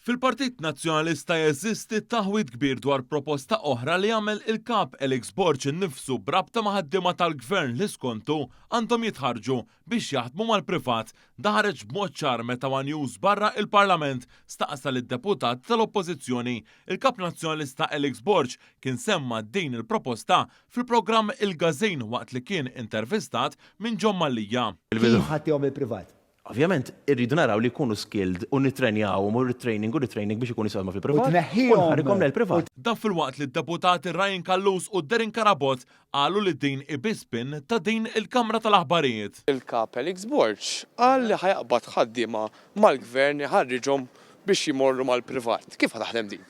Fil-Partit Nazzjonalista jeżisti taħwit kbir dwar proposta oħra li jagħmel il-kap Alex Borg innifsu brabta ma' ħaddiema tal-gvern li skontu għandhom jitħarġu biex jaħdmu mal-privat daħreġ b'mod ċar meta One News barra il-Parlament staqsa lid-deputat tal-Oppożizzjoni. Il-kap Nazzjonalista Alex Borg kien semma din il-proposta fil-programm Il-Gazejn waqt li kien intervistat minn John Malija. Ħaddihom il-privat. Ovvjament, irridu naraw li jkunu skilled u nitrenjawhom u retraining biex ikunu jisawma fil-privat. Tneħħihom l-privat. Dan fil-waqt li d-deputati Ryan Kallus u Derin Karabot qalu li din ibispin ta' din il-Kamra tal-Aħbarijiet. Il-kap Alex Borg qal li ħajaqbad ħaddiema mal-gvern ħarriġhom biex jimorru mal-privat. Kif ħataħdem din?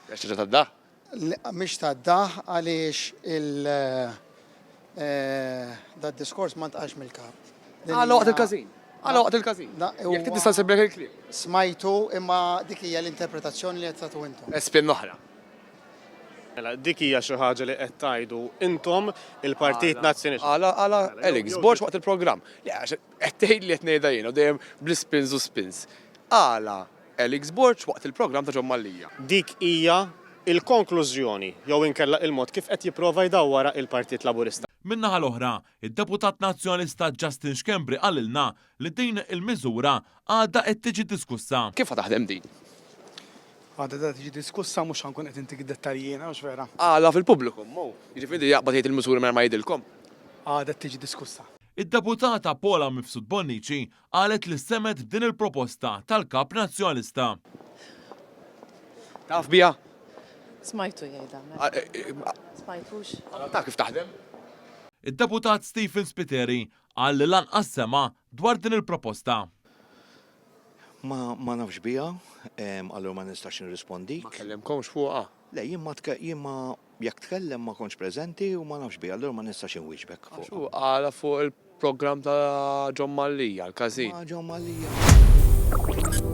Ċaġa taddaħ? Mhix taddaħ għaliex diskors ma ntqax mill-kap. Għala waqt il-każin. Għala waqt il-każin. Jekk tista' nseblek il-kliem. Smajtu imma dik hija l-interpretazzjoni li qed tagħtu intom. Espin oħra. Dik hija xi ħaġa li qed tgħidu intom il-Partit Nazzjonista. Għala Alex Borg waqt il-programm. Qed tgħid li qed ngħidha jien u dejjem bl-spins u spins. Għala Alex Borg waqt il-programm ta' John Malija. Dik hija il-konklużjoni jew inkella il-mod kif qed jipprova jdawwara il-Partit Laburista. Minnaħa l-oħra, id-deputat nazzjonalista Justin Schembri qalilna li din il-miżura għadha qed tiġi diskussa. Kif taħdem din? Għadha tiġi diskussa mhux ħankun qed intik id-dettaljina mhux vera. Għala fil-pubbliku, mo. Jiġifieri jaqbad jgħid il-miżuri minn ma jgħidilkom. Għadha tiġi diskussa. Id-deputata Paula Mifsud Bonnici qalet li semet din il-proposta tal-kap nazzjonalista. Taf bija? Smajtu jgħida. Smajtux. Taf kif taħdem? Id-deputat Stephen Spiteri qal li lanqas sema dwar din il-proposta. Ma nafx bija, allura ma nistax nirrispondik. Ma kellemkomx fuqha. Le, jien ma jekk tkellem ma kontx preżenti u ma nafx bija, allura ma nistax inwieġbek fuq. Xu għala fuq il-programm ta' John Malija, l-każin. Ma John Malija.